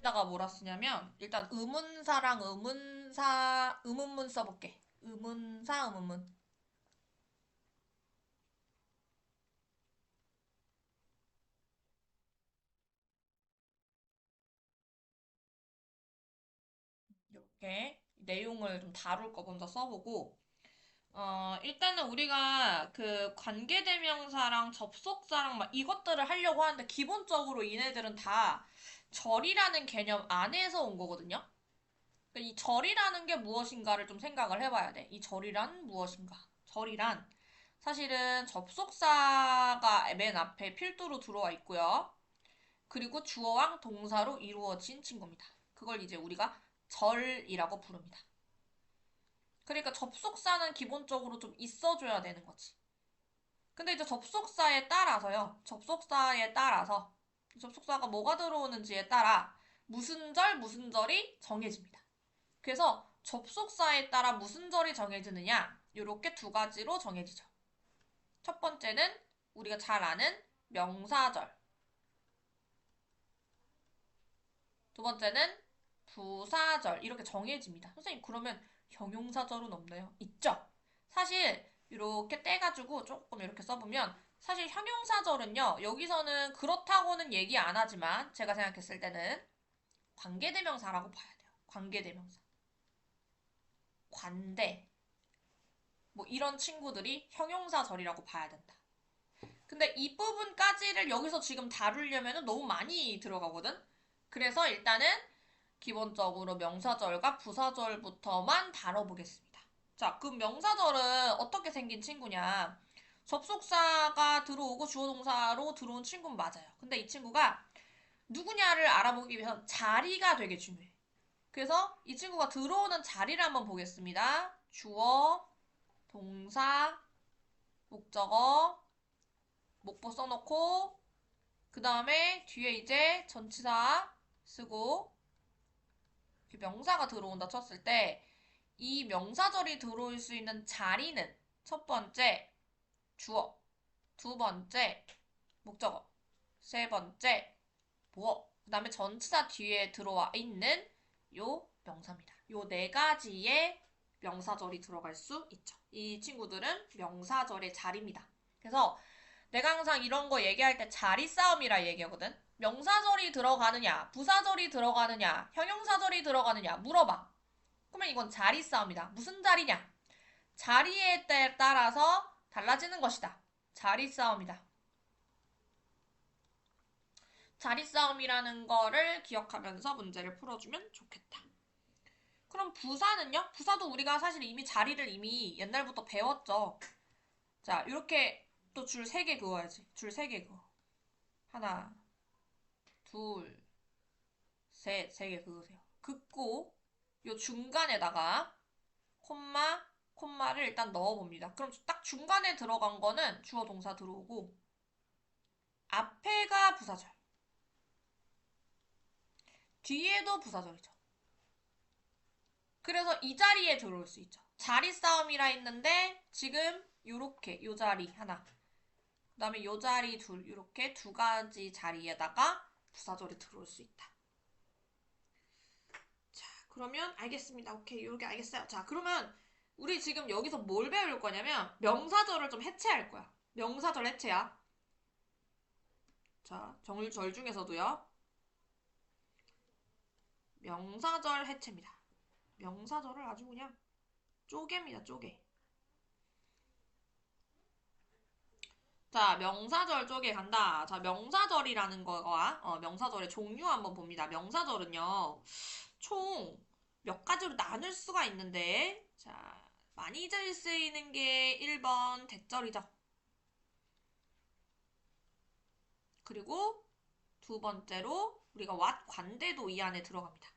여기다가 뭐라 쓰냐면 일단 의문사랑 의문문 써볼게. 의문사, 의문문. 이렇게 내용을 좀 다룰 거 먼저 써보고 일단은 우리가 그 관계대명사랑 접속사랑 막 이것들을 하려고 하는데 기본적으로 얘네들은 다 절이라는 개념 안에서 온 거거든요. 그러니까 이 절이라는 게 무엇인가를 좀 생각을 해봐야 돼. 이 절이란 무엇인가? 절이란 사실은 접속사가 맨 앞에 필두로 들어와 있고요. 그리고 주어랑 동사로 이루어진 친구입니다. 그걸 이제 우리가 절이라고 부릅니다. 그러니까 접속사는 기본적으로 좀 있어줘야 되는 거지. 근데 이제 접속사에 따라서 접속사가 뭐가 들어오는지에 따라 무슨 절, 무슨 절이 정해집니다. 그래서 접속사에 따라 무슨 절이 정해지느냐? 이렇게 두 가지로 정해지죠. 첫 번째는 우리가 잘 아는 명사절. 두 번째는 부사절. 이렇게 정해집니다. 선생님, 그러면 형용사절은 없나요? 있죠? 사실 이렇게 떼가지고 조금 이렇게 써보면 사실 형용사절은요. 여기서는 그렇다고는 얘기 안 하지만 제가 생각했을 때는 관계대명사라고 봐야 돼요. 관계대명사. 관대. 뭐 이런 친구들이 형용사절이라고 봐야 된다. 근데 이 부분까지를 여기서 지금 다루려면 너무 많이 들어가거든? 그래서 일단은 기본적으로 명사절과 부사절부터만 다뤄보겠습니다. 자, 그럼 명사절은 어떻게 생긴 친구냐? 접속사가 들어오고 주어동사로 들어온 친구는 맞아요. 근데 이 친구가 누구냐를 알아보기 위해서 자리가 되게 중요해. 그래서 이 친구가 들어오는 자리를 한번 보겠습니다. 주어, 동사, 목적어, 목보 써놓고 그 다음에 뒤에 이제 전치사 쓰고 명사가 들어온다 쳤을 때 이 명사절이 들어올 수 있는 자리는 첫 번째 주어, 두 번째 목적어, 세 번째 보어, 그 다음에 전치사 뒤에 들어와 있는 요 명사입니다. 요 네 가지의 명사절이 들어갈 수 있죠. 이 친구들은 명사절의 자리입니다. 그래서 내가 항상 이런 거 얘기할 때 자리 싸움이라 얘기하거든. 명사절이 들어가느냐, 부사절이 들어가느냐, 형용사절이 들어가느냐 물어봐. 그러면 이건 자리 싸움이다. 무슨 자리냐? 자리에 따라서 달라지는 것이다. 자리 싸움이다. 자리 싸움이라는 거를 기억하면서 문제를 풀어주면 좋겠다. 그럼 부사는요? 부사도 우리가 사실 이미 자리를 이미 옛날부터 배웠죠. 자, 이렇게 또 줄 3개 그어야지. 줄 3개 그어. 하나, 둘, 셋, 3개 그으세요. 긋고 요 중간에다가 콤마를 일단 넣어봅니다. 그럼 딱 중간에 들어간 거는 주어 동사 들어오고 앞에가 부사절. 뒤에도 부사절이죠. 그래서 이 자리에 들어올 수 있죠. 자리 싸움이라 했는데 지금 요렇게 요 자리 하나 그 다음에 요 자리 둘 이렇게 두 가지 자리에다가 부사절이 들어올 수 있다. 자, 그러면 알겠습니다. 오케이, 요렇게 알겠어요. 자, 그러면 우리 지금 여기서 뭘 배울 거냐면 명사절을 좀 해체할 거야. 명사절 해체야. 자, 정일절 중에서도요. 명사절 해체입니다. 명사절을 아주 그냥 쪼개입니다. 쪼개. 자, 명사절 쪽에 간다. 자, 명사절이라는 거와 명사절의 종류 한번 봅니다. 명사절은요, 총 몇 가지로 나눌 수가 있는데, 자, 많이 쓰이는 게 1번 대절이죠. 그리고 두 번째로 우리가 what 관대도 이 안에 들어갑니다.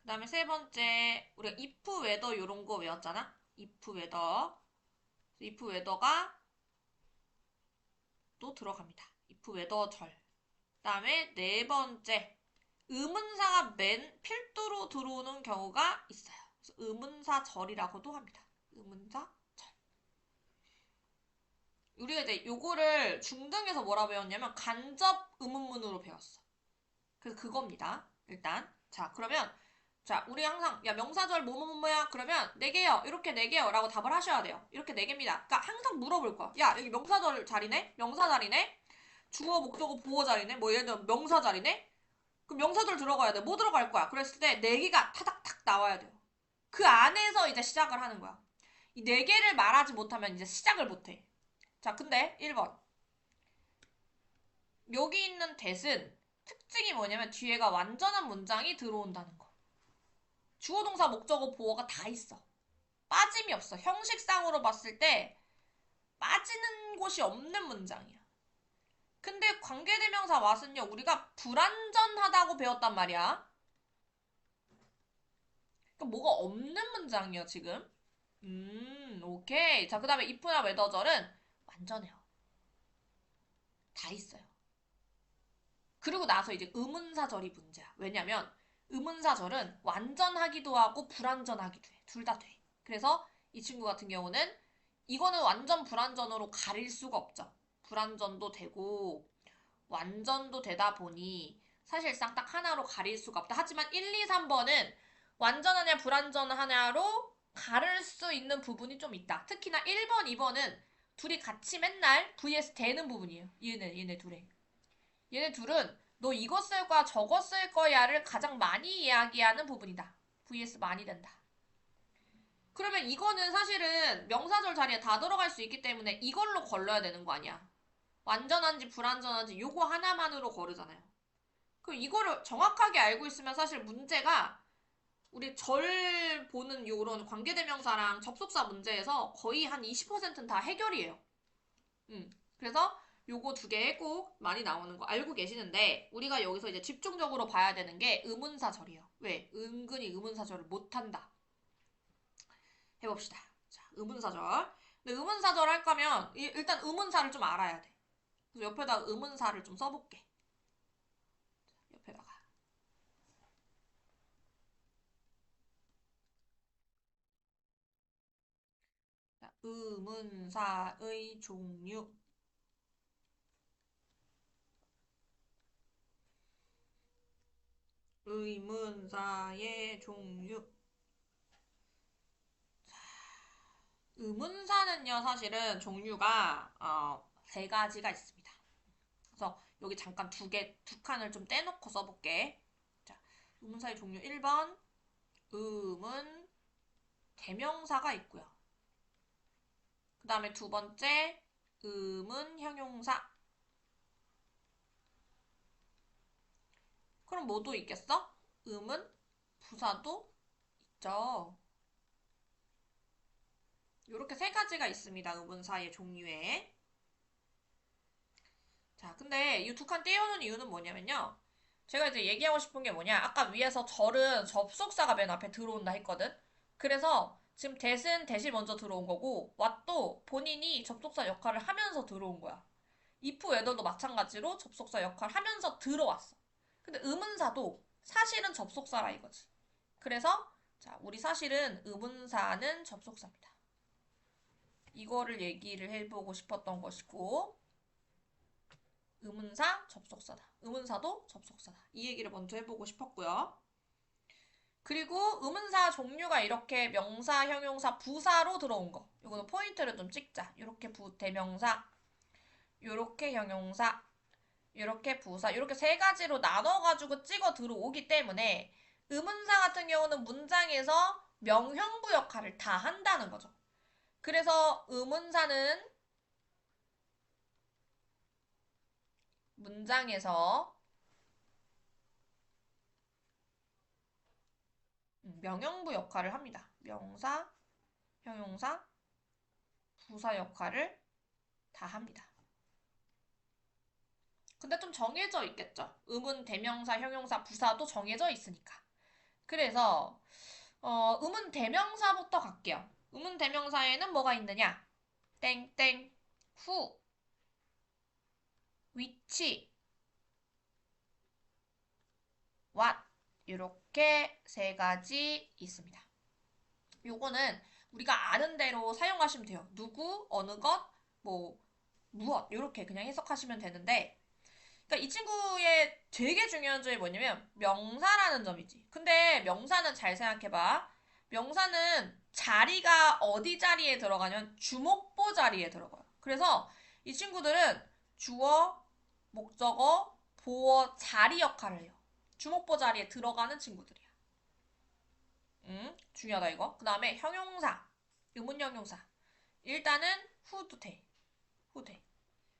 그 다음에 세 번째, 우리가 if, whether 요런 거 외웠잖아? if, whether. if, whether가 또 들어갑니다. if, whether 절. 그 다음에 네 번째, 의문사가 맨 필두로 들어오는 경우가 있어요. 그래서 의문사절이라고도 합니다. 의문사절. 우리가 이제 요거를 중등에서 뭐라 배웠냐면 간접 의문문으로 배웠어. 그래서 그겁니다. 일단. 자, 그러면 자, 우리 항상 야 명사절 뭐뭐뭐야 그러면 네 개요. 이렇게 네 개요. 라고 답을 하셔야 돼요. 이렇게 네 개입니다. 그러니까 항상 물어볼 거야. 야, 여기 명사절 자리네? 명사 자리네? 주어, 목적어, 보어 자리네? 뭐 예를 들어 명사 자리네? 그럼 명사절 들어가야 돼. 뭐 들어갈 거야? 그랬을 때 네 개가 타닥탁 나와야 돼요. 그 안에서 이제 시작을 하는 거야. 이 네 개를 말하지 못하면 이제 시작을 못해. 자, 근데 1번. 여기 있는 that은 특징이 뭐냐면 뒤에가 완전한 문장이 들어온다는 거. 주어, 동사, 목적어, 보어가 다 있어. 빠짐이 없어. 형식상으로 봤을 때 빠지는 곳이 없는 문장이야. 근데 관계대명사 what은요, 우리가 불완전하다고 배웠단 말이야. 그러니까 뭐가 없는 문장이야, 지금. 오케이. 자, 그 다음에 if나 whether절은 완전해요. 다 있어요. 그리고 나서 이제 의문사절이 문제야. 왜냐면 의문사절은 완전하기도 하고 불완전하기도 해. 둘 다 돼. 그래서 이 친구 같은 경우는 이거는 완전 불완전으로 가릴 수가 없죠. 불완전도 되고 완전도 되다 보니 사실상 딱 하나로 가릴 수가 없다. 하지만 1, 2, 3번은 완전하냐 불완전하냐로 가릴 수 있는 부분이 좀 있다. 특히나 1번, 2번은 둘이 같이 맨날 vs 되는 부분이에요. 얘네 둘에. 얘네 둘은 너 이거 쓸 거야, 저거 쓸 거야를 가장 많이 이야기하는 부분이다. vs 많이 된다. 그러면 이거는 사실은 명사절 자리에 다 들어갈 수 있기 때문에 이걸로 걸러야 되는 거 아니야. 완전한지 불완전한지 요거 하나만으로 거르잖아요. 그럼 이거를 정확하게 알고 있으면 사실 문제가 우리 절 보는 요런 관계대명사랑 접속사 문제에서 거의 한 20%는 다 해결이에요. 그래서 요거 두 개 꼭 많이 나오는 거 알고 계시는데 우리가 여기서 이제 집중적으로 봐야 되는 게 의문사절이에요. 왜? 은근히 의문사절을 못한다. 해봅시다. 자, 의문사절. 근데 의문사절 할 거면 일단 의문사를 좀 알아야 돼. 그래서 옆에다 의문사를 좀 써볼게. 옆에다가. 자, 의문사의 종류. 의문사의 종류. 의문사는요, 사실은 종류가 세 가지가 있습니다. 그래서 여기 잠깐 두 칸을 좀 떼놓고 써볼게. 자, 의문사의 종류 1번, 의문 대명사가 있고요. 그 다음에 두 번째, 의문 형용사. 그럼 뭐도 있겠어? 의문 부사도 있죠. 이렇게 세 가지가 있습니다. 의문사의 종류에. 자, 근데 이 두 칸 떼어놓은 이유는 뭐냐면요. 제가 이제 얘기하고 싶은 게 뭐냐. 아까 위에서 절은 접속사가 맨 앞에 들어온다 했거든. 그래서 지금 that은 that이 먼저 들어온 거고 what도 본인이 접속사 역할을 하면서 들어온 거야. if, whether도 마찬가지로 접속사 역할을 하면서 들어왔어. 근데 의문사도 사실은 접속사라 이거지. 그래서 자, 우리 사실은 의문사는 접속사입니다. 이거를 얘기를 해보고 싶었던 것이고 의문사 접속사다. 의문사도 접속사다. 이 얘기를 먼저 해보고 싶었고요. 그리고 의문사 종류가 이렇게 명사, 형용사, 부사로 들어온 거. 이거는 포인트를 좀 찍자. 이렇게 대명사, 이렇게 형용사, 이렇게 부사, 이렇게 세 가지로 나눠가지고 찍어 들어오기 때문에 의문사 같은 경우는 문장에서 명형부 역할을 다 한다는 거죠. 그래서 의문사는 문장에서 명형부 역할을 합니다. 명사, 형용사, 부사 역할을 다 합니다. 근데 좀 정해져 있겠죠. 의문, 대명사, 형용사, 부사도 정해져 있으니까. 그래서 의문 대명사부터 갈게요. 의문 대명사에는 뭐가 있느냐? 땡땡, 후, 위치, what 이렇게 세 가지 있습니다. 요거는 우리가 아는 대로 사용하시면 돼요. 누구, 어느 것, 뭐 무엇 이렇게 그냥 해석하시면 되는데 그러니까 이 친구의 되게 중요한 점이 뭐냐면 명사라는 점이지. 근데 명사는 잘 생각해봐. 명사는 자리가 어디 자리에 들어가냐면 주목보 자리에 들어가요. 그래서 이 친구들은 주어, 목적어, 보어, 자리 역할을 해요. 주목보 자리에 들어가는 친구들이야. 중요하다 이거. 그 다음에 형용사, 의문형용사. 일단은 후도 돼. 후 돼.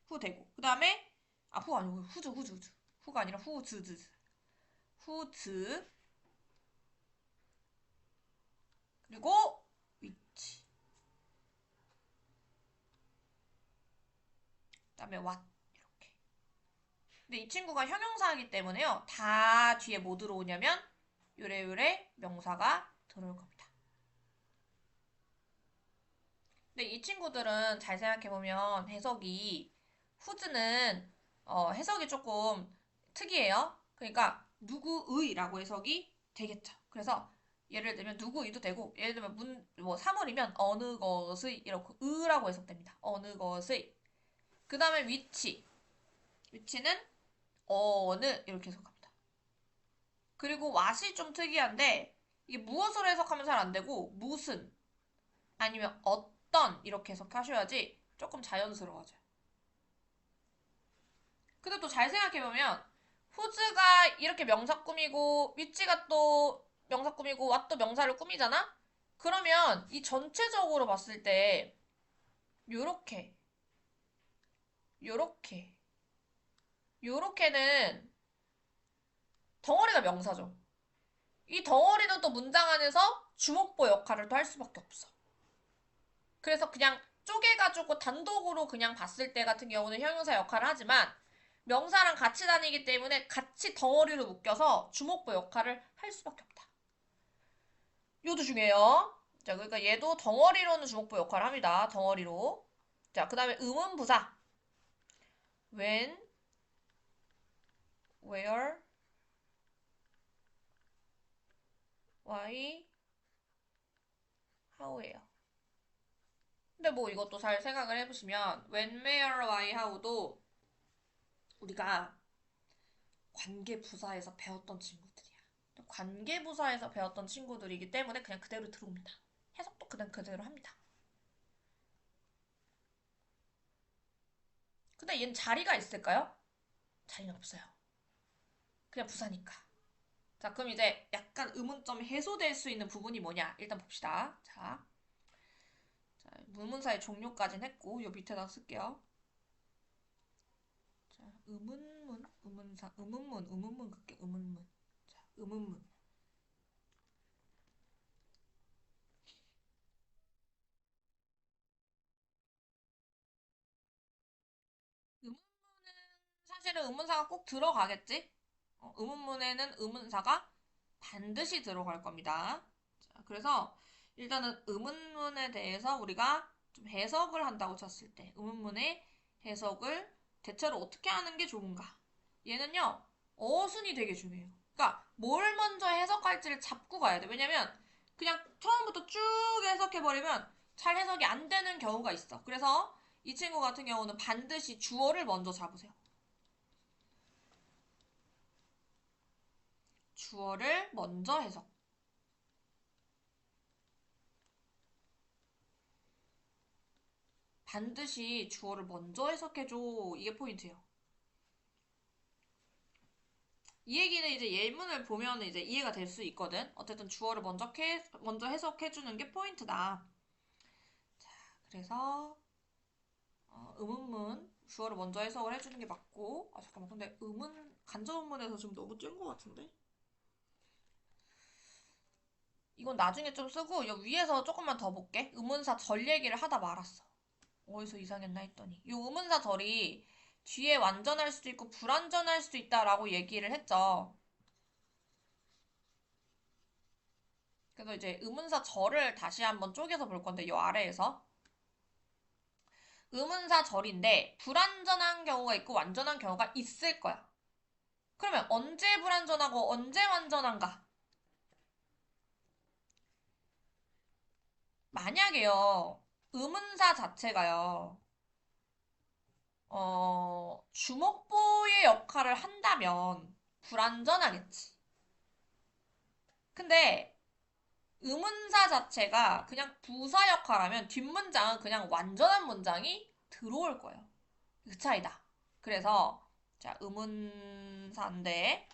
후 되고. 그 다음에 후 아니고 후즈. 후가 아니라 후즈즈. 후즈. 그리고 위치. 그 다음에 what. 이렇게. 근데 이 친구가 형용사이기 때문에요. 다 뒤에 뭐 들어오냐면 요래요래 명사가 들어올 겁니다. 근데 이 친구들은 잘 생각해보면 해석이 후즈는 해석이 조금 특이해요. 그러니까 누구의라고 해석이 되겠죠. 그래서 예를 들면 누구의도 되고 예를 들면 뭐 사물이면 어느 것의 이렇게 의라고 해석됩니다. 어느 것의. 그 다음에 위치는 어느 이렇게 해석합니다. 그리고 what이 좀 특이한데 이게 무엇으로 해석하면 잘 안 되고 무슨 아니면 어떤 이렇게 해석하셔야지 조금 자연스러워져요. 근데 또 잘 생각해보면 후즈가 이렇게 명사 꾸미고 위치가 또 명사 꾸미고 왓도 명사를 꾸미잖아? 그러면 이 전체적으로 봤을 때 요렇게 요렇게 요렇게는 덩어리가 명사죠. 이 덩어리는 또 문장 안에서 주목보 역할을 또 할 수밖에 없어. 그래서 그냥 쪼개가지고 단독으로 그냥 봤을 때 같은 경우는 형용사 역할을 하지만 명사랑 같이 다니기 때문에 같이 덩어리로 묶여서 주목보 역할을 할 수밖에 없다. 이것도 중요해요. 자, 그러니까 얘도 덩어리로는 주목보 역할을 합니다. 덩어리로. 자, 그 다음에 의문부사. when, where, why, how예요. 근데 뭐 이것도 잘 생각을 해보시면 when, where, why, how도 우리가 관계부사에서 배웠던 친구들이야. 관계부사에서 배웠던 친구들이기 때문에 그냥 그대로 들어옵니다. 해석도 그냥 그대로 합니다. 근데 얘는 자리가 있을까요? 자리는 없어요. 그냥 부사니까. 자, 그럼 이제 약간 의문점이 해소될 수 있는 부분이 뭐냐? 일단 봅시다. 자, 의문사의 종류까지는 했고, 요 밑에다 쓸게요. 자, 의문문 갈게요. 의문문. 자, 의문문. 의문문은 사실은 의문사가 꼭 들어가겠지? 의문문에는 의문사가 반드시 들어갈 겁니다. 자, 그래서 일단은 의문문에 대해서 우리가 좀 해석을 한다고 쳤을 때 의문문의 해석을 대체로 어떻게 하는 게 좋은가? 얘는요, 어순이 되게 중요해요. 그러니까 뭘 먼저 해석할지를 잡고 가야 돼. 왜냐면 그냥 처음부터 쭉 해석해버리면 잘 해석이 안 되는 경우가 있어. 그래서 이 친구 같은 경우는 반드시 주어를 먼저 잡으세요. 주어를 먼저 해석. 반드시 주어를 먼저 해석해줘. 이게 포인트예요. 이 얘기는 이제 예문을 보면 이제 이해가 될 수 있거든. 어쨌든 주어를 먼저 해석해주는 게 포인트다. 자, 그래서 의문문 주어를 먼저 해석을 해주는 게 맞고. 아 잠깐만, 근데 간접문에서 지금 너무 찐 것 같은데? 이건 나중에 좀 쓰고 여기 위에서 조금만 더 볼게. 의문사 절 얘기를 하다 말았어. 어디서 이상했나 했더니 이 의문사 절이 뒤에 완전할 수도 있고 불완전할 수도 있다라고 얘기를 했죠. 그래서 이제 의문사 절을 다시 한번 쪼개서 볼 건데 이 아래에서 의문사 절인데 불완전한 경우가 있고 완전한 경우가 있을 거야. 그러면 언제 불완전하고 언제 완전한가? 만약에요, 의문사 자체가요, 주먹보의 역할을 한다면 불완전하겠지. 근데 의문사 자체가 그냥 부사 역할하면 뒷문장은 그냥 완전한 문장이 들어올 거예요. 그 차이다. 그래서 자, 의문사인데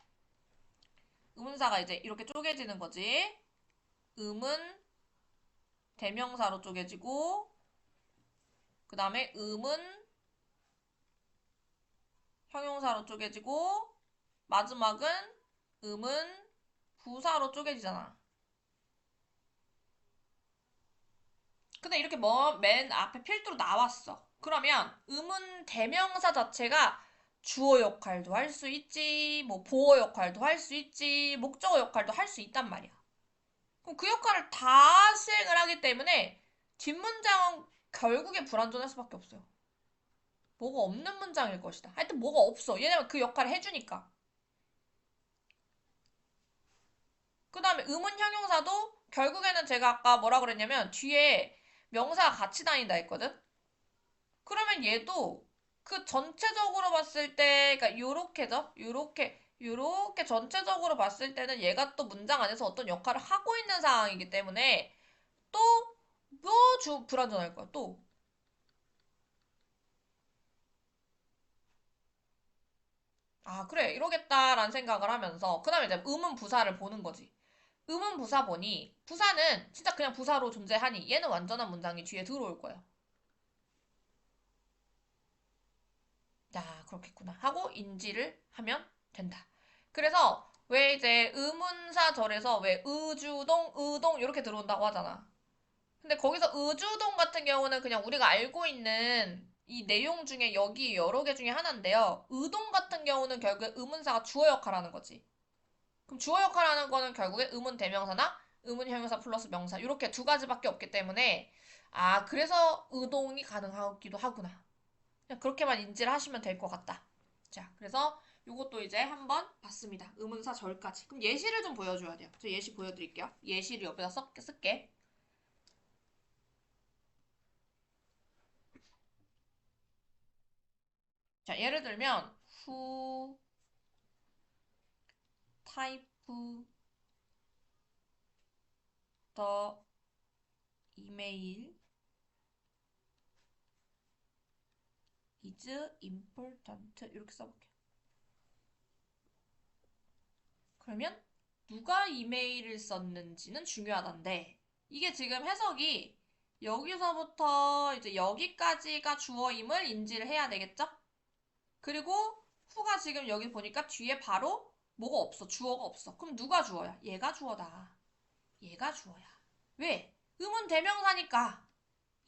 의문사가 이제 이렇게 쪼개지는 거지. 음은 대명사로 쪼개지고 그 다음에 음은 형용사로 쪼개지고 마지막은 음은 부사로 쪼개지잖아. 근데 이렇게 맨 앞에 필두로 나왔어. 그러면 음은 대명사 자체가 주어 역할도 할 수 있지, 뭐 보어 역할도 할 수 있지, 목적어 역할도 할 수 있단 말이야. 그럼 그 역할을 다 수행을 하기 때문에 뒷문장은 결국에 불완전할 수밖에 없어요. 뭐가 없는 문장일 것이다. 하여튼 뭐가 없어. 왜냐면 그 역할을 해주니까. 그 다음에 의문 형용사도 결국에는 제가 아까 뭐라 그랬냐면 뒤에 명사가 같이 다닌다 했거든? 그러면 얘도 그 전체적으로 봤을 때, 그러니까 요렇게죠? 요렇게 전체적으로 봤을 때는 얘가 또 문장 안에서 어떤 역할을 하고 있는 상황이기 때문에 또, 불완전할 거야, 또. 아, 그래, 이러겠다라는 생각을 하면서, 그 다음에 이제 의문 부사를 보는 거지. 의문 부사 보니, 부사는 진짜 그냥 부사로 존재하니, 얘는 완전한 문장이 뒤에 들어올 거예요. 야, 그렇겠구나. 하고 인지를 하면 된다. 그래서 왜 이제 의문사절에서 왜 의주동, 의동 이렇게 들어온다고 하잖아. 근데 거기서 의주동 같은 경우는 그냥 우리가 알고 있는 이 내용 중에 여기 여러 개 중에 하나인데요. 의동 같은 경우는 결국에 의문사가 주어 역할하는 거지. 그럼 주어 역할하는 거는 결국에 의문 대명사나 의문 형용사 플러스 명사 이렇게 두 가지밖에 없기 때문에 아, 그래서 의동이 가능하기도 하구나. 그냥 그렇게만 인지를 하시면 될 것 같다. 자, 그래서 이것도 이제 한번 봤습니다. 의문사 절까지. 그럼 예시를 좀 보여줘야 돼요. 저 예시 보여드릴게요. 예시를 옆에다 쓸게. 자, 예를 들면 who type the email is important 이렇게 써볼게요. 그러면 누가 이메일을 썼는지는 중요하단데 이게 지금 해석이 여기서부터 이제 여기까지가 주어임을 인지를 해야 되겠죠? 그리고 후가 지금 여기 보니까 뒤에 바로 뭐가 없어. 주어가 없어. 그럼 누가 주어야? 얘가 주어다. 얘가 주어야. 왜? 의문 대명사니까.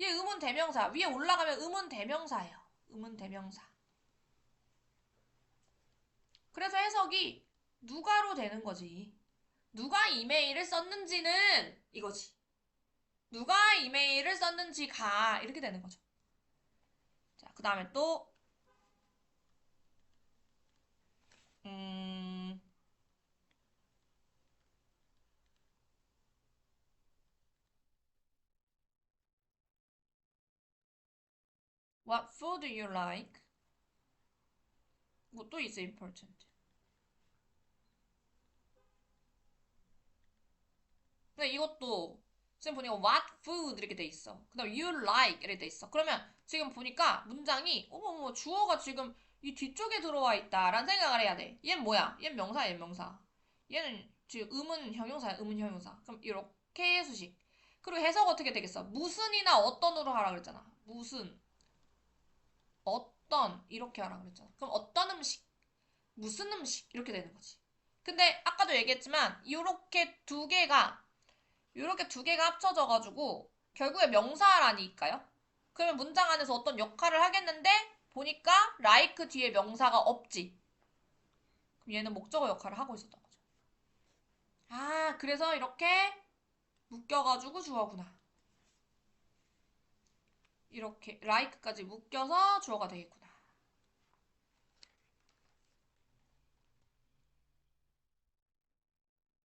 얘 의문 대명사. 위에 올라가면 의문 대명사예요. 의문 대명사. 그래서 해석이 누가로 되는 거지. 누가 이메일을 썼는지는 이거지. 누가 이메일을 썼는지가 이렇게 되는 거죠. 자, 그 다음에 또 음, What food do you like? 이것도 is important. 근데 이것도 지금 보니까 what food 이렇게 돼 있어. 그 다음 you like 이렇게 돼 있어. 그러면 지금 보니까 문장이 어머머 주어가 지금 이 뒤쪽에 들어와 있다라는 생각을 해야 돼. 얘는 뭐야? 얘는 명사야, 얘는 명사. 얘는 지금 의문 형용사야, 의문 형용사. 그럼 이렇게 수식. 그리고 해석 어떻게 되겠어? 무슨이나 어떤으로 하라 그랬잖아. 무슨, 어떤 이렇게 하라 그랬잖아. 그럼 어떤 음식, 무슨 음식 이렇게 되는 거지. 근데 아까도 얘기했지만 이렇게 두 개가 합쳐져가지고 결국에 명사라니까요. 그러면 문장 안에서 어떤 역할을 하겠는데 보니까 like 뒤에 명사가 없지. 그럼 얘는 목적어 역할을 하고 있었던 거죠. 아, 그래서 이렇게 묶여가지고 주어구나. 이렇게 like까지 묶여서 주어가 되겠구나.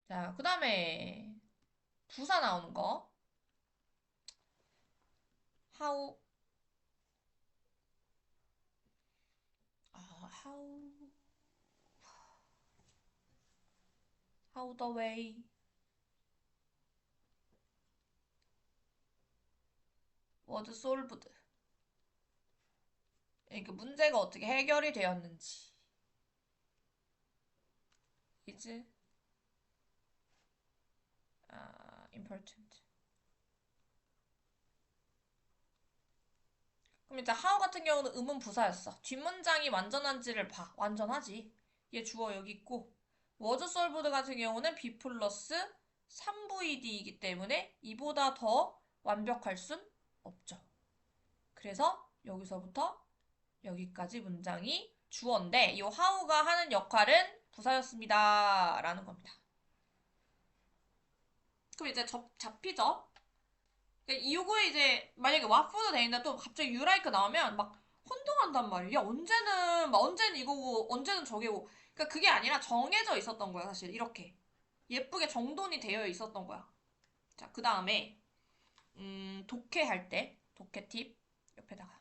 자, 그 다음에 부사 나오는 거. how how the way was solved. 이게 문제가 어떻게 해결이 되었는지 is important. 그럼 이제 how 같은 경우는 의문 부사였어. 뒷문장이 완전한지를 봐. 완전하지. 얘 주어 여기 있고. was solved 같은 경우는 be 플러스 3VD이기 때문에 이보다 더 완벽할 순 없죠. 그래서 여기서부터 여기까지 문장이 주어인데 이 how가 하는 역할은 부사였습니다. 라는 겁니다. 그럼 이제 잡히죠? 이거에 이제 만약에 와프도 돼 있는데 또 갑자기 유라이크 나오면 막 혼동한단 말이야. 야, 언제는 이거고 언제는 저게고. 그러니까 그게 아니라 정해져 있었던 거야, 사실. 이렇게 예쁘게 정돈이 되어 있었던 거야. 자, 그 다음에 독해할 때 독해 팁 옆에다가.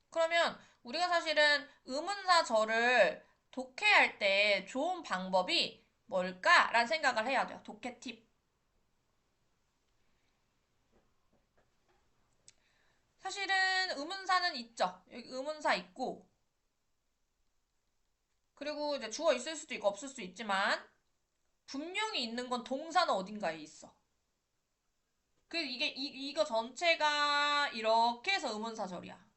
그러면 우리가 사실은 의문사 절을 독해할 때 좋은 방법이 뭘까라는 생각을 해야 돼요. 독해 팁. 사실은 의문사는 있죠. 여기 의문사 있고, 그리고 이제 주어 있을 수도 있고 없을 수도 있지만, 분명히 있는 건 동사는 어딘가에 있어. 이거 전체가 이렇게 해서 의문사절이야.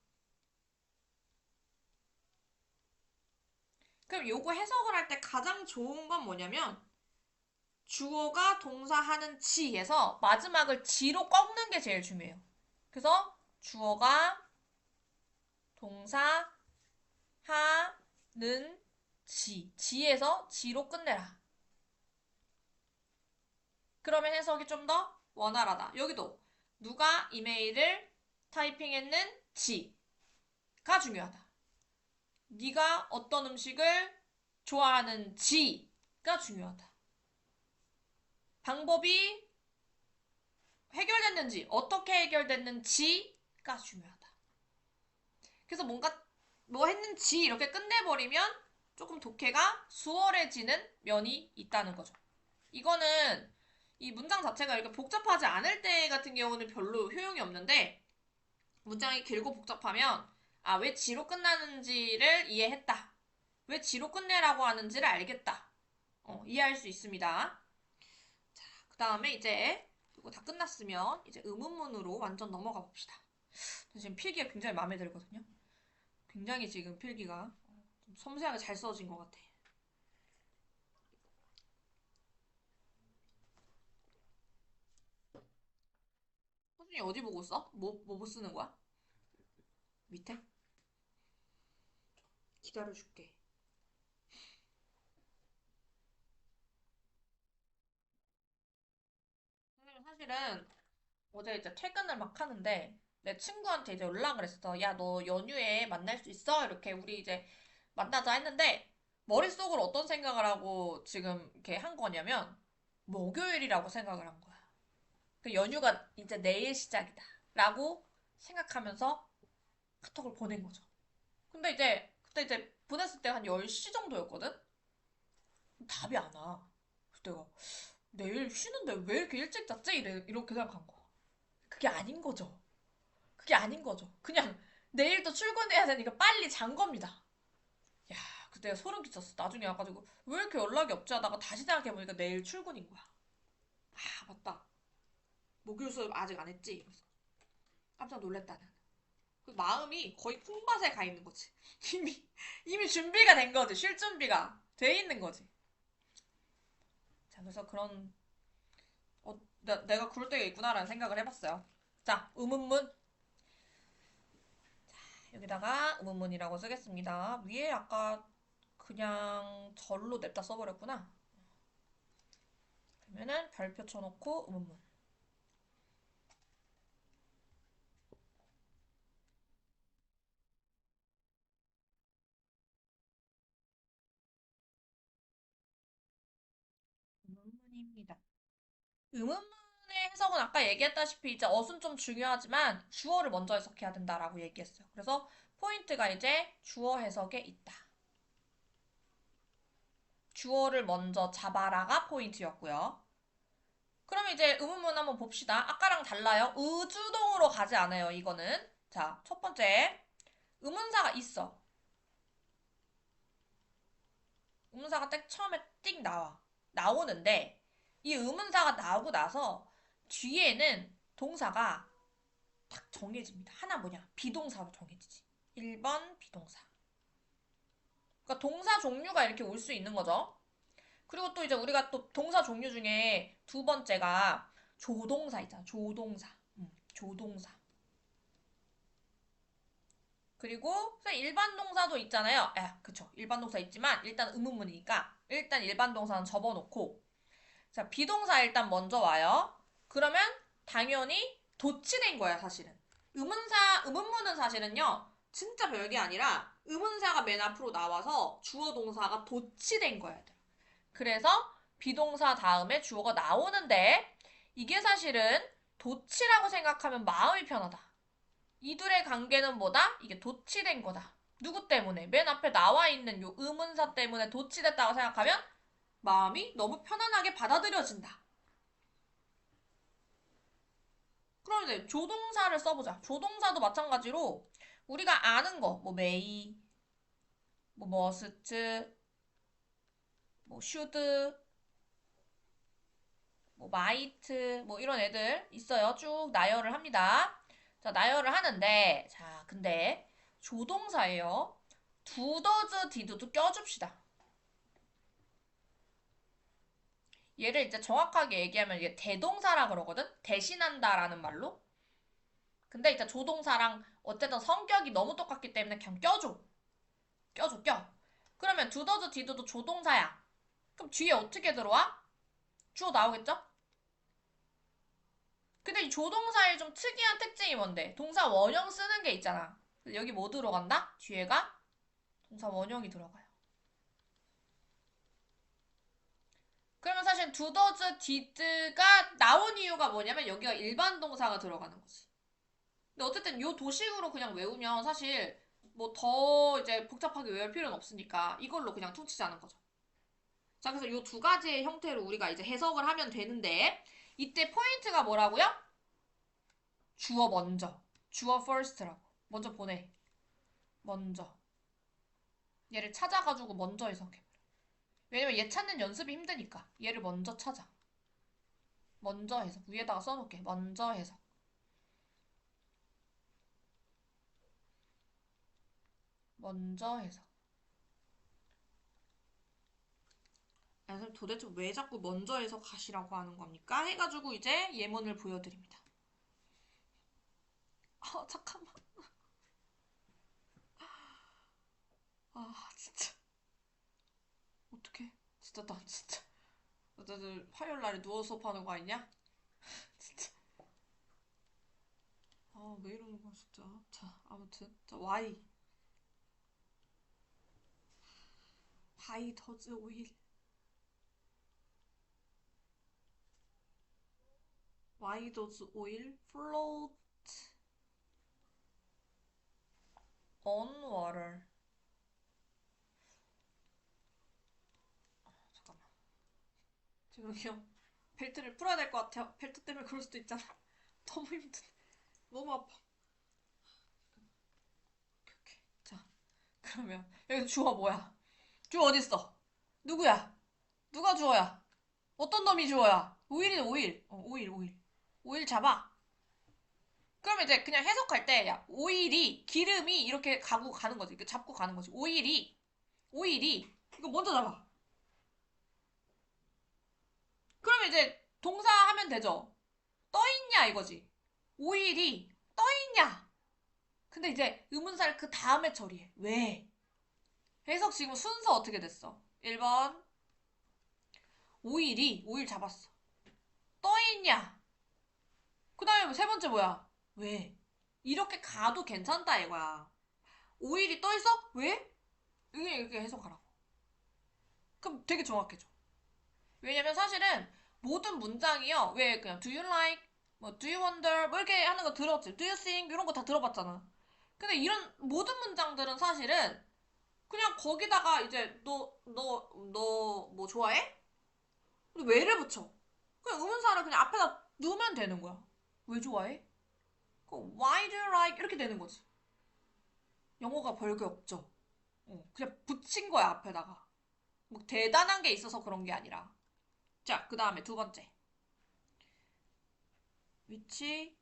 그럼 요거 해석을 할 때 가장 좋은 건 뭐냐면, 주어가 동사 하는 지에서 마지막을 지로 꺾는 게 제일 중요해요. 그래서 주어가 동사 하는 지에서 지로 끝내라. 그러면 해석이 좀 더 원활하다. 여기도 누가 이메일을 타이핑했는지가 중요하다. 네가 어떤 음식을 좋아하는지가 중요하다. 방법이 해결됐는지, 어떻게 해결됐는지가 중요하다. 그래서 뭔가 뭐 했는지 이렇게 끝내버리면 조금 독해가 수월해지는 면이 있다는 거죠. 이거는 이 문장 자체가 이렇게 복잡하지 않을 때 같은 경우는 별로 효용이 없는데 문장이 길고 복잡하면 왜 지로 끝나는지를 이해했다. 왜 지로 끝내라고 하는지를 알겠다. 이해할 수 있습니다. 자, 그 다음에 이제 이거 다 끝났으면 이제 의문문으로 완전 넘어가 봅시다. 지금 필기가 굉장히 마음에 들거든요. 굉장히 지금 필기가 좀 섬세하게 잘 써진 것 같아. 선생님 어디 보고 써? 뭐 쓰는 거야? 밑에? 기다려줄게. 선생님 사실은 어제 이제 퇴근을 막 하는데 내 친구한테 이제 연락을 했어. 야, 너 연휴에 만날 수 있어? 이렇게 우리 이제 만나자 했는데 머릿속으로 어떤 생각을 하고 지금 이렇게 한 거냐면 목요일이라고 생각을 한 거야. 그 연휴가 이제 내일 시작이다. 라고 생각하면서 카톡을 보낸 거죠. 근데 이제 그때 이제 보냈을 때 한 10시 정도였거든? 답이 안 와. 그래서 내가 내일 쉬는데 왜 이렇게 일찍 잤지? 이렇게 생각한 거야. 그게 아닌 거죠. 그게 아닌 거죠. 그냥 내일도 출근해야 되니까 빨리 잔 겁니다. 야, 그때 내가 소름 끼쳤어. 나중에 와가지고 왜 이렇게 연락이 없지 하다가 다시 생각해보니까 내일 출근인 거야. 맞다. 목요일 수업 아직 안 했지? 이러면서 깜짝 놀랬다는. 그 마음이 거의 콩밭에 가 있는 거지. 이미 이미 준비가 된 거지. 쉴 준비가 돼 있는 거지. 자, 그래서 내가 그럴 때가 있구나라는 생각을 해봤어요. 자, 의문문. 여기다가 의문문이라고 쓰겠습니다. 위에 아까 그냥 절로 냅다 써버렸구나. 그러면은 별표 쳐놓고 의문문. 의문문입니다. 의문문의 해석은 아까 얘기했다시피 이제 어순 좀 중요하지만 주어를 먼저 해석해야 된다라고 얘기했어요. 그래서 포인트가 이제 주어 해석에 있다. 주어를 먼저 잡아라가 포인트였고요. 그럼 이제 의문문 한번 봅시다. 아까랑 달라요. 의주동으로 가지 않아요, 이거는. 자, 첫 번째. 의문사가 있어. 의문사가 딱 처음에 띡 나와. 나오는데, 이 의문사가 나오고 나서 뒤에는 동사가 딱 정해집니다. 하나 뭐냐? 비동사로 정해지지. 1번 비동사. 그러니까 동사 종류가 이렇게 올 수 있는 거죠. 그리고 또 이제 우리가 또 동사 종류 중에 두 번째가 조동사 있잖아. 조동사. 조동사. 그리고 일반 동사도 있잖아요. 그쵸. 일반 동사 있지만 일단 의문문이니까 일단 일반 동사는 접어놓고 자, 비동사 일단 먼저 와요. 그러면 당연히 도치된 거야, 사실은. 의문문은 사실은요. 진짜 별게 아니라 의문사가 맨 앞으로 나와서 주어 동사가 도치된 거야. 그래서 비동사 다음에 주어가 나오는데 이게 사실은 도치라고 생각하면 마음이 편하다. 이둘의 관계는 뭐다? 이게 도치된 거다. 누구 때문에? 맨 앞에 나와 있는 요 의문사 때문에 도치됐다고 생각하면 마음이 너무 편안하게 받아들여진다. 그럼 이제 조동사를 써보자. 조동사도 마찬가지로 우리가 아는 거, 뭐 may, 뭐 must, 뭐 should, 뭐 might, 뭐 이런 애들 있어요. 쭉 나열을 합니다. 자, 나열을 하는데, 자, 근데 조동사예요. do, does, did도 껴줍시다. 얘를 이제 정확하게 얘기하면 이게 대동사라 그러거든? 대신한다라는 말로. 근데 이제 조동사랑 어쨌든 성격이 너무 똑같기 때문에 그냥 껴줘. 껴줘. 그러면 do, does, did도 조동사야. 그럼 뒤에 어떻게 들어와? 주어 나오겠죠? 근데 이 조동사의 좀 특이한 특징이 뭔데? 동사 원형 쓰는 게 있잖아. 여기 뭐 들어간다? 뒤에가 동사 원형이 들어가요. 그러면 사실 do, does, did가 나온 이유가 뭐냐면 여기가 일반 동사가 들어가는 거지. 근데 어쨌든 요 도식으로 그냥 외우면 사실 뭐 더 이제 복잡하게 외울 필요는 없으니까 이걸로 그냥 퉁치자는 거죠. 자, 그래서 요 두 가지의 형태로 우리가 이제 해석을 하면 되는데 이때 포인트가 뭐라고요? 주어 먼저. 주어 first라고. 먼저 보내. 먼저. 얘를 찾아가지고 먼저 해석해버려. 왜냐면 얘 찾는 연습이 힘드니까. 얘를 먼저 찾아. 먼저 해석. 위에다가 써놓을게. 먼저 해석. 먼저 해석. 선생님 도대체 왜 자꾸 먼저 해석하시라고 하는 겁니까? 해가지고 이제 예문을 보여드립니다. 잠깐만. 진짜. 어떡해. 진짜 나 진짜. 너들 화요일 날에 누워서 수업하는 거 아니냐? 진짜. 왜 이러는 거야, 진짜. 자, 아무튼. 자, why. Why does oil. Why does oil float on water? 잠깐만. 지금요. 벨트를 풀어야 될 것 같아요. 벨트 때문에 그럴 수도 있잖아. 너무 힘드네. 너무 아파. 오케이. 자, 그러면 여기서 주어 뭐야? 주어 어딨어? 누구야? 누가 주어야? 어떤 놈이 주어야? 오일이네, 오일. 오일. 오일 잡아. 그럼 이제 그냥 해석할 때, 야, 오일이, 기름이 이렇게 가고 가는 거지. 이렇게 잡고 가는 거지. 오일이, 이거 먼저 잡아. 그럼 이제 동사 하면 되죠. 떠있냐, 이거지. 오일이 떠있냐. 근데 이제 의문사를 그 다음에 처리해. 왜? 해석 지금 순서 어떻게 됐어? 1번, 오일 잡았어. 떠있냐? 그 다음에 세 번째 뭐야? 왜? 이렇게 가도 괜찮다 이거야. 오일이 떠있어? 왜? 이렇게 해석하라고. 그럼 되게 정확해져. 왜냐면 사실은 모든 문장이요. 왜 그냥 do you like, 뭐 do you wonder 뭐 이렇게 하는 거 들었지. do you think 이런 거 다 들어봤잖아. 근데 이런 모든 문장들은 사실은 그냥 거기다가 이제 너 뭐 좋아해? 근데 왜를 붙여. 그냥 의문사를 그냥 앞에다 넣으면 되는 거야. 왜 좋아해? Why do you like? 이렇게 되는 거지. 영어가 별게 없죠. 그냥 붙인 거야, 앞에다가. 뭐 대단한 게 있어서 그런 게 아니라. 자, 그 다음에 두 번째. which,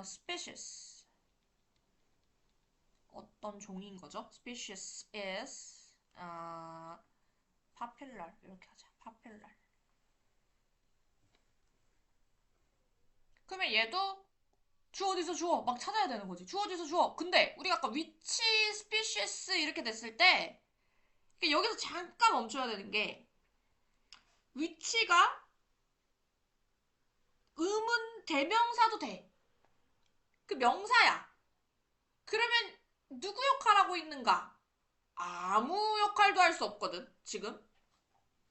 species. 어떤 종인 거죠? species is, popular. 이렇게 하자. popular. 그러면 얘도 주어 어디서 주어 막 찾아야 되는 거지. 주어 어디서 주어. 근데 우리가 아까 which species 이렇게 됐을 때 여기서 잠깐 멈춰야 되는 게 which가 의문 대명사도 돼. 그 명사야. 그러면 누구 역할하고 있는가? 아무 역할도 할 수 없거든. 지금.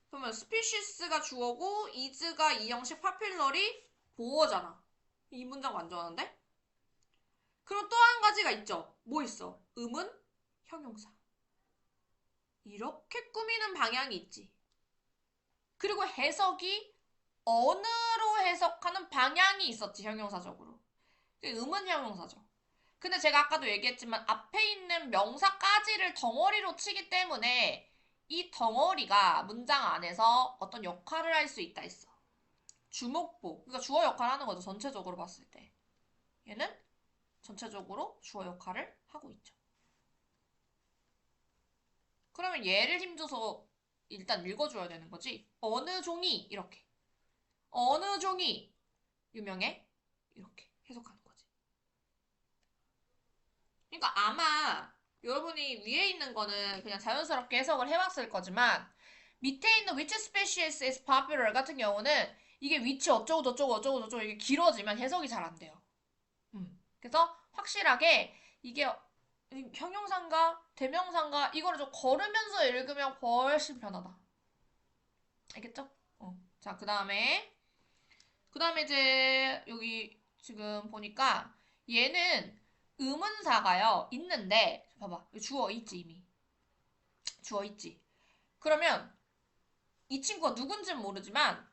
그러면 species가 주어고 is가 이 형식 popular이 보어잖아. 이 문장 완전한데? 그럼 또 한 가지가 있죠. 뭐 있어? 의문 형용사. 이렇게 꾸미는 방향이 있지. 그리고 해석이 어느로 해석하는 방향이 있었지, 형용사적으로. 의문 형용사죠. 근데 제가 아까도 얘기했지만 앞에 있는 명사까지를 덩어리로 치기 때문에 이 덩어리가 문장 안에서 어떤 역할을 할 수 있다 했어. 주목보. 그러니까 주어 역할을 하는 거죠, 전체적으로 봤을 때. 얘는 전체적으로 주어 역할을 하고 있죠. 그러면 얘를 힘줘서 일단 읽어줘야 되는 거지. 어느 종이 이렇게. 어느 종이 유명해? 이렇게 해석하는 거지. 그러니까 아마 여러분이 위에 있는 거는 그냥 자연스럽게 해석을 해왔을 거지만 밑에 있는 which species is popular 같은 경우는 이게 which 어쩌고 저쩌고 어쩌고 저쩌고 이게 길어지면 해석이 잘 안 돼요. 그래서 확실하게 이게 형용사인가 대명사인가 이거를 좀 걸으면서 읽으면 훨씬 편하다. 알겠죠? 자, 그 다음에 이제 여기 지금 보니까 얘는 의문사가요 있는데 봐봐 주어 있지 이미 주어 있지. 그러면 이 친구가 누군지는 모르지만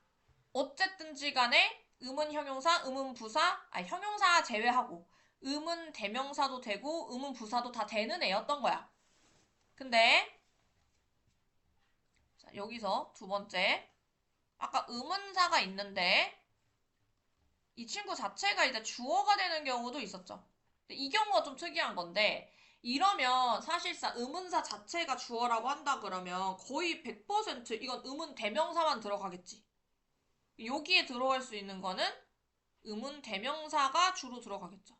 어쨌든지 간에 의문 형용사, 의문 부사, 아니 형용사 제외하고 의문 대명사도 되고 의문 부사도 다 되는 애였던 거야. 근데 자, 여기서 두 번째 아까 의문사가 있는데 이 친구 자체가 이제 주어가 되는 경우도 있었죠. 이 경우가 좀 특이한 건데 이러면 사실상 의문사 자체가 주어라고 한다 그러면 거의 100% 이건 의문 대명사만 들어가겠지. 여기에 들어갈 수 있는 거는 의문 대명사가 주로 들어가겠죠.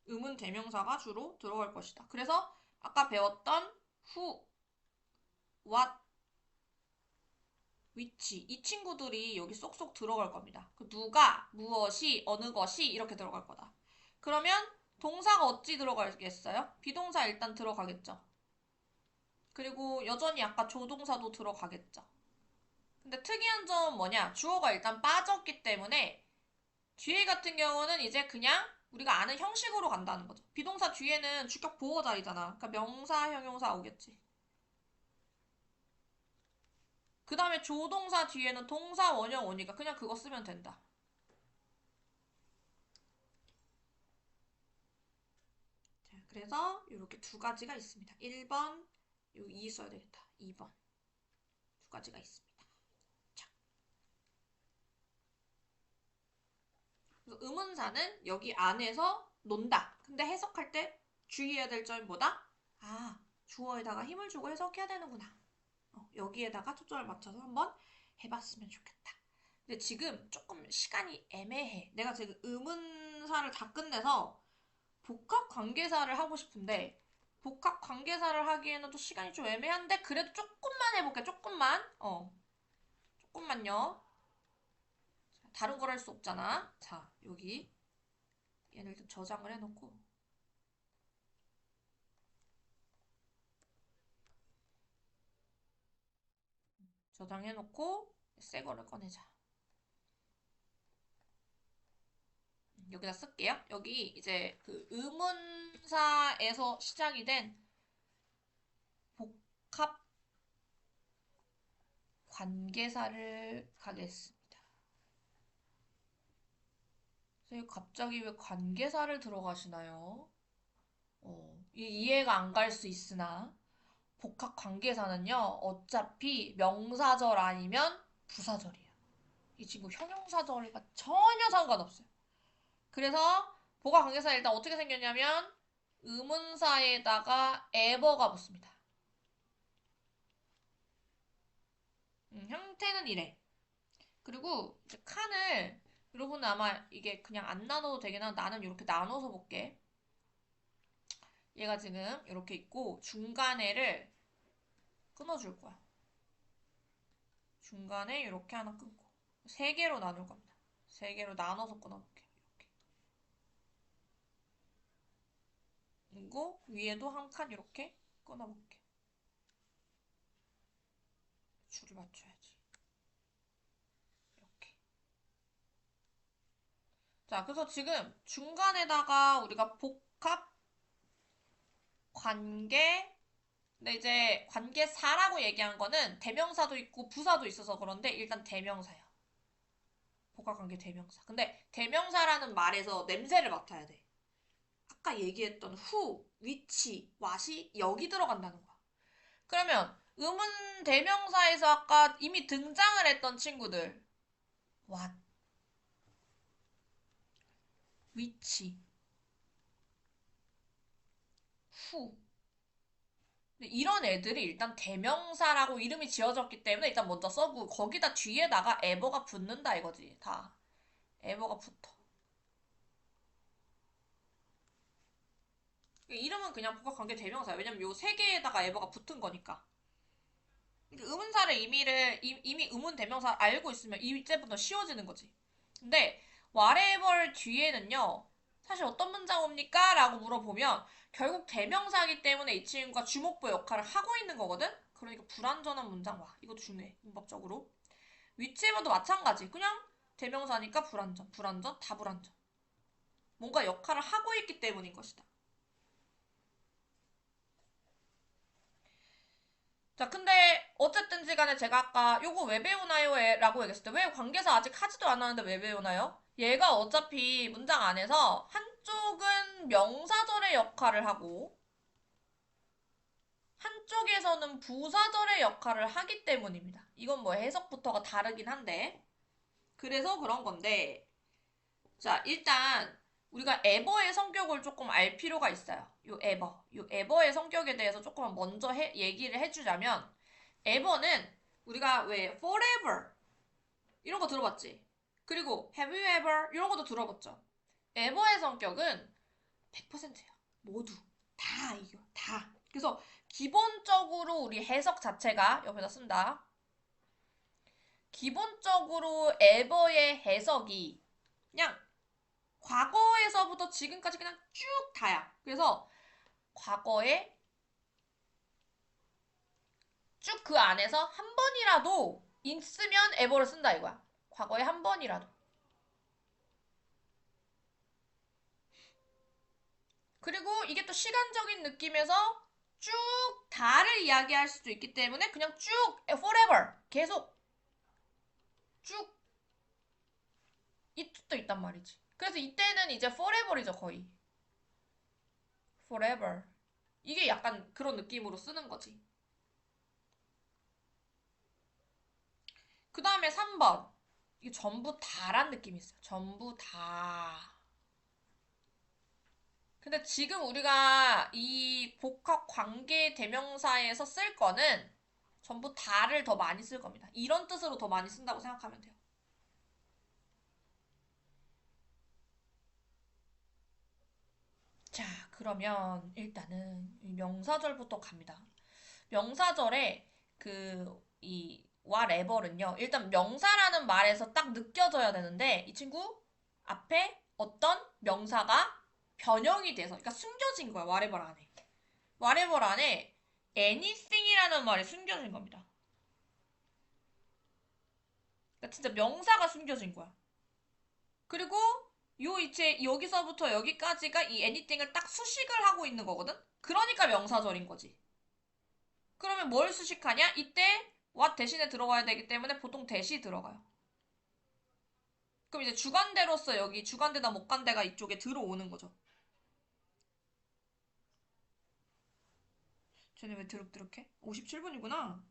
의문 대명사가 주로 들어갈 것이다. 그래서 아까 배웠던 who, what, which 이 친구들이 여기 쏙쏙 들어갈 겁니다. 그 누가, 무엇이, 어느 것이 이렇게 들어갈 거다. 그러면 동사가 어찌 들어가겠어요? 비동사 일단 들어가겠죠. 그리고 여전히 아까 조동사도 들어가겠죠. 근데 특이한 점은 뭐냐? 주어가 일단 빠졌기 때문에 뒤에 같은 경우는 이제 그냥 우리가 아는 형식으로 간다는 거죠. 비동사 뒤에는 주격 보호 자리잖아. 그러니까 명사, 형용사 오겠지. 그 다음에 조동사 뒤에는 동사, 원형 오니까 그냥 그거 쓰면 된다. 자, 그래서 이렇게 두 가지가 있습니다. 1번, 요 2 써야 되겠다. 2번. 두 가지가 있습니다. 자. 그래서 의문사는 여기 안에서 논다. 근데 해석할 때 주의해야 될 점이 뭐다? 아, 주어에다가 힘을 주고 해석해야 되는구나. 여기에다가 초점을 맞춰서 한번 해봤으면 좋겠다. 근데 지금 조금 시간이 애매해. 내가 지금 의문사를 다 끝내서 복합관계사를 하고 싶은데 복합관계사를 하기에는 또 시간이 좀 애매한데 그래도 조금만 해볼게. 조금만. 조금만요. 다른 걸 할 수 없잖아. 자, 여기 얘를 좀 저장을 해놓고 새 거를 꺼내자. 여기다 쓸게요. 여기 이제 그 의문사에서 시작이 된 복합 관계사를 가겠습니다. 선생님 갑자기 왜 관계사를 들어가시나요? 이해가 안 갈 수 있으나 복합 관계사는요, 어차피 명사절 아니면 부사절이에요. 이 친구 형용사절과 전혀 상관없어요. 그래서 복합 관계사 일단 어떻게 생겼냐면 의문사에다가 ever가 붙습니다. 형태는 이래. 그리고 이제 칸을 여러분 아마 이게 그냥 안 나눠도 되긴 한데 나는 이렇게 나눠서 볼게. 얘가 지금 이렇게 있고 중간에를 끊어줄 거야. 중간에 이렇게 하나 끊고 세 개로 나눌 겁니다. 세 개로 나눠서 끊어볼게요. 이렇게. 그리고 위에도 한 칸 이렇게 끊어볼게요. 줄을 맞춰야지. 이렇게. 자, 그래서 지금 중간에다가 우리가 복합 관계 근데 이제 관계사라고 얘기한 거는 대명사도 있고 부사도 있어서 그런데 일단 대명사야. 복합관계 대명사. 근데 대명사라는 말에서 냄새를 맡아야 돼. 아까 얘기했던 who, which, what이 여기 들어간다는 거야. 그러면 의문 대명사에서 아까 이미 등장을 했던 친구들 what, which, who 이런 애들이 일단 대명사라고 이름이 지어졌기 때문에 일단 먼저 써고 거기다 뒤에다가 ever가 붙는다 이거지. 다 ever가 붙어. 이름은 그냥 복합관계 대명사야. 왜냐면 요 세 개에다가 ever가 붙은 거니까. 의문사를 이미 의문 대명사 알고 있으면 이제부터 쉬워지는 거지. 근데 whatever 뒤에는요. 사실 어떤 문장 옵니까? 라고 물어보면 결국 대명사이기 때문에 이 친구가 주목부 역할을 하고 있는 거거든? 그러니까 불완전한 문장 와. 이것도 중요해. 문법적으로. 위치에서도 마찬가지. 그냥 대명사니까 불완전, 불완전, 다 불완전. 뭔가 역할을 하고 있기 때문인 것이다. 자, 근데 어쨌든지 간에 제가 아까 요거 왜 배우나요? 라고 얘기했을 때 왜 관계사 아직 하지도 않았는데 왜 배우나요? 얘가 어차피 문장 안에서 한쪽은 명사절의 역할을 하고 한쪽에서는 부사절의 역할을 하기 때문입니다. 이건 뭐 해석부터가 다르긴 한데 그래서 그런 건데 자, 일단 우리가 에버의 성격을 조금 알 필요가 있어요. 요 에버의 성격에 대해서 조금 먼저 얘기를 해주자면 ever는 우리가 왜 forever 이런 거 들어봤지? 그리고 have you ever 이런 것도 들어봤죠? ever의 성격은 100%예요. 모두 다 이겨. 다. 그래서 기본적으로 우리 해석 자체가 옆에다 쓴다. 기본적으로 ever의 해석이 그냥 과거에서부터 지금까지 그냥 쭉 다야. 그래서 과거에 쭉 그 안에서 한 번이라도 있으면 ever를 쓴다 이거야. 과거에 한 번이라도. 그리고 이게 또 시간적인 느낌에서 쭉 다를 이야기할 수도 있기 때문에 그냥 쭉 forever 계속 쭉 이 뜻도 있단 말이지. 그래서 이때는 이제 forever이죠 거의. forever. 이게 약간 그런 느낌으로 쓰는 거지. 그 다음에 3번. 이게 전부 다란 느낌이 있어요. 전부 다. 근데 지금 우리가 이 복합 관계 대명사에서 쓸 거는 전부 다를 더 많이 쓸 겁니다. 이런 뜻으로 더 많이 쓴다고 생각하면 돼요. 자, 그러면 일단은 명사절부터 갑니다. 명사절에 이 whatever는요. 일단 명사라는 말에서 딱 느껴져야 되는데 이 친구 앞에 어떤 명사가 변형이 돼서 그러니까 숨겨진 거야. whatever 안에. whatever 안에 anything이라는 말이 숨겨진 겁니다. 그러니까 진짜 명사가 숨겨진 거야. 그리고 요 이체 여기서부터 여기까지가 이 anything을 딱 수식을 하고 있는 거거든? 그러니까 명사절인 거지. 그러면 뭘 수식하냐? 이때 what 대신에 들어가야 되기 때문에 보통 대시 들어가요. 그럼 이제 주관대로서 여기 주관대나 목관대가 이쪽에 들어오는 거죠. 쟤네 왜 드럭드럭해? 57분이구나.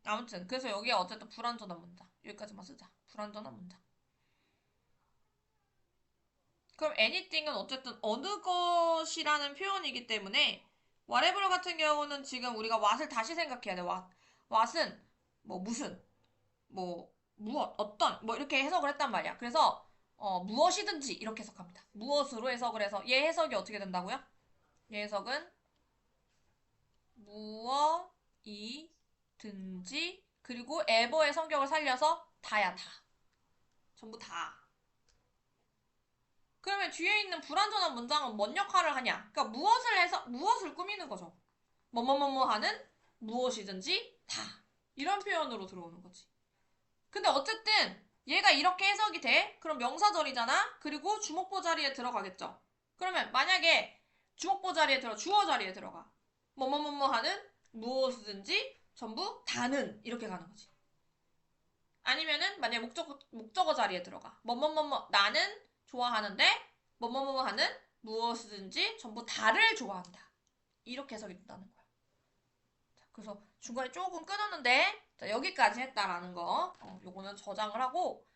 아무튼 그래서 여기에 어쨌든 불완전한 문장. 여기까지만 쓰자. 불완전한 문장. 그럼 anything은 어쨌든 어느 것이라는 표현이기 때문에 whatever 같은 경우는 지금 우리가 what을 다시 생각해야 돼. what은 뭐 무슨 뭐 무엇 어떤 뭐 이렇게 해석을 했단 말이야. 그래서 무엇이든지 이렇게 해석합니다. 무엇으로 해석을 해서 얘 해석이 어떻게 된다고요? 얘 해석은 무엇이든지 그리고 ever의 성격을 살려서 다야 다. 전부 다. 그러면 뒤에 있는 불완전한 문장은 뭔 역할을 하냐? 그러니까 무엇을 해서 무엇을 꾸미는 거죠. 뭐뭐뭐뭐 하는 무엇이든지 다. 이런 표현으로 들어오는 거지. 근데 어쨌든 얘가 이렇게 해석이 돼? 그럼 명사절이잖아? 그리고 주목보 자리에 들어가겠죠. 그러면 만약에 주목보 자리에 주어 자리에 들어가. 뭐뭐뭐뭐 하는 무엇이든지 전부 다는 이렇게 가는 거지. 아니면은 만약에 목적어 자리에 들어가. 뭐뭐뭐뭐 나는 좋아하는데 뭐뭐뭐뭐 하는 무엇이든지 전부 다를 좋아한다. 이렇게 해석이 된다는 거야. 자, 그래서 중간에 조금 끊었는데 자, 여기까지 했다라는 거. 요거는 저장을 하고